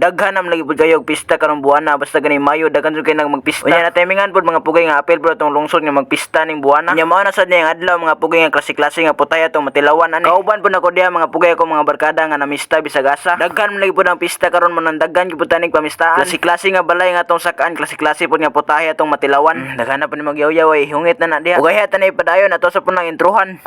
Daghan am lagi pud kayo og pista karong buwana basta gani Mayo daghan jud kay nang magpista. Unya na timingan pud mga pugay nga apil bro tong lungsod nga magpista ning buwana. Unya mao na sad niyang adlaw mga pugay nga klase-klase nga putay atong matilawan ani. Kauban pud nako diha mga pugay ko mga barkada nga namista bisag asa. Daghan man lagi pud ang pista karon man daghan gyud pud taning pamistaan. Klase-klase nga balay nga atong sakan, klase-klase pud nga putahe atong matilawan. Daghan na pud magyaw-yaw ay hungit na diha. Ugay tanay padayon ato sa punang intruhan.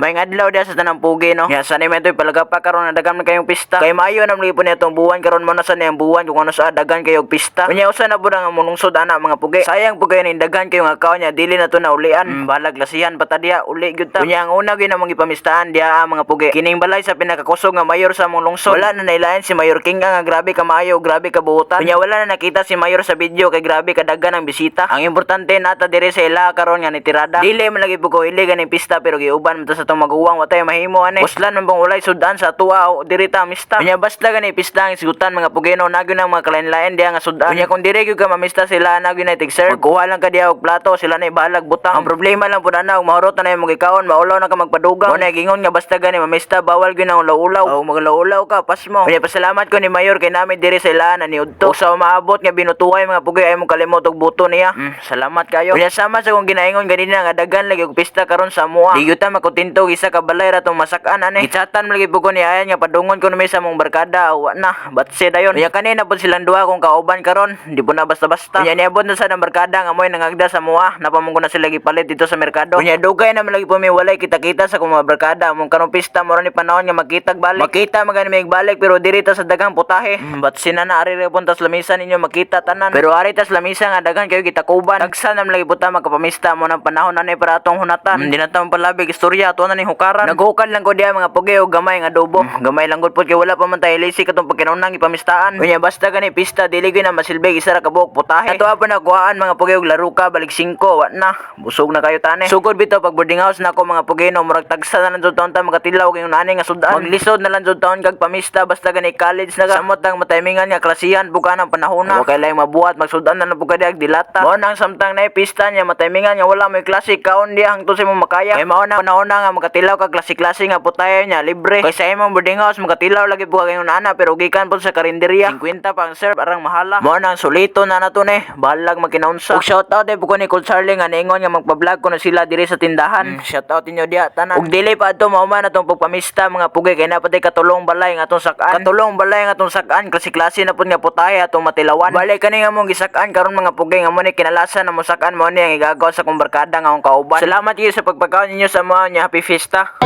May adlaw dia sa tanang pugi no. Ya sanay man toy palagapa karon na daghan man kayong pista. Kay Mayo na muli po niya tong buwan karon mo na sa niyang buwan kung ano sa daghan kayog pista. Unya usa na pud ang mulungsod ana mga pugi. Sayang pugay ni daghan kayong akaw niya dili na to na ulian. Balag lasihan pata dia uli gyud ta. Unya ang una gyud namang ipamistaan dia mga pugi. Kining balay sa pinakakusog nga mayor sa among lungsod. Wala na nailayan si Mayor King nga grabe ka maayo, grabe ka buutan. Unya wala na nakita si Mayor sa video kay grabe ka daghan ang bisita. Ang importante nata dire sa ila karon nga ni tirada. Dili man lagi pugo ili ganing pista pero giuban man ta sa tong maguwang watay mahimo ani. Uslan man bang ulay sudan sa tuwa o diri ta mista. Unya basta gani pista ang sigutan mga pugeno nagyo nang mga kalain-lain diha nga sudan. Unya kun diri gyud ka mamista sila nagyo na tig-serve. Kuha lang ka diha og plato sila na ibalag butang. Ang problema lang pud ana og mahurot na imong gikaon maulaw na ka magpadugang. Unya gingon nga basta gani mamista bawal gyud nang ulaw-ulaw. O maglaulaw ka pasmo. Unya pasalamat ko ni Mayor kay namin diri sa ilaan ni udto. Sa maabot nga binutuhay mga pugay ay mong kalimot og buto niya. Salamat kayo. Unya sama sa kong ginaingon ganina nga daghan lagi og pista karon sa mua. Di gyud ta makutinto isa ka balay ra tong masak-an ani. Gitsatan lagi po ko ni ayan nga padungon ko na sa mong barkada wa na batse dayon. Unya kanina pud silang duha kung kauban karon di po na basta-basta. Unya niabot na sa nang barkada nga moy nangagda sa mua napamong ko na sila gipalit dito sa merkado. Unya dugay na lagi po mi walay kita-kita sa kong mga barkada mong karong pista mo ni panahon nga makitag balik. Makita magani may balik pero diri ta sa daghang putahe. Batse na ari ra puntas lamisan ninyo makita tanan. Pero ari tas lamisa nga daghan kayo gitakuban. Tagsa na lagi puta magkapamista mo ng panahon ani para atong hunatan. Di na ta palabig istorya ato na ni hukaran. Naghukan lang ko diha mga pugi o gamay nga adobo. Gamay lang gud pud kay wala pa man tayo lisi katong pagkinahanglan ipamistaan. Unya basta gani pista dili gyud na masilbig isa ra ka buok putahe. Ato pa nakuhaan mga pugi og laro ka balik 5 wa na. Busog na kayo tani. Sugod bitaw pag boarding house nako mga pugi no murag tagsa na lang jud taon ta magatilaw kay unani nga sudan. Maglisod na lang jud taon kag pamista basta gani college na samot ang matimingan nga klasihan bukan ang panahon na. Okay lang mabuhat magsudan na lang pud kadi ag dilata. Mao nang samtang na pista niya matimingan nga wala may klase kaon diha hangtod sa imong makaya. Kay mao na panahon na nga magatilaw kag klase-klase nga putahe niya libre. Kay sa imong boarding house magatilaw lagi po kay unana pero gikan po sa karinderya 50 pang serve arang mahala. Mao nang sulito na nato ni balag magkinaunsa. Ug shout out po ko ni Cool Charlie nga niingon nga magpa-vlog ko na sila diri sa tindahan. Shout out inyo diha tanan. Ug dili pa adto mao man atong pagpamista mga pugi kay napatay katulong balay nga atong sakan. Katulong balay nga atong sakan klase-klase na pud nga putahe atong matilawan. Balay kani nga mong gisakan karon mga pugi nga mo ni kinalasan na mo sakan mo ni ang igagaw sa kong barkada nga akong kauban. Salamat kayo sa pagpakaon ninyo sa mga happy fiesta.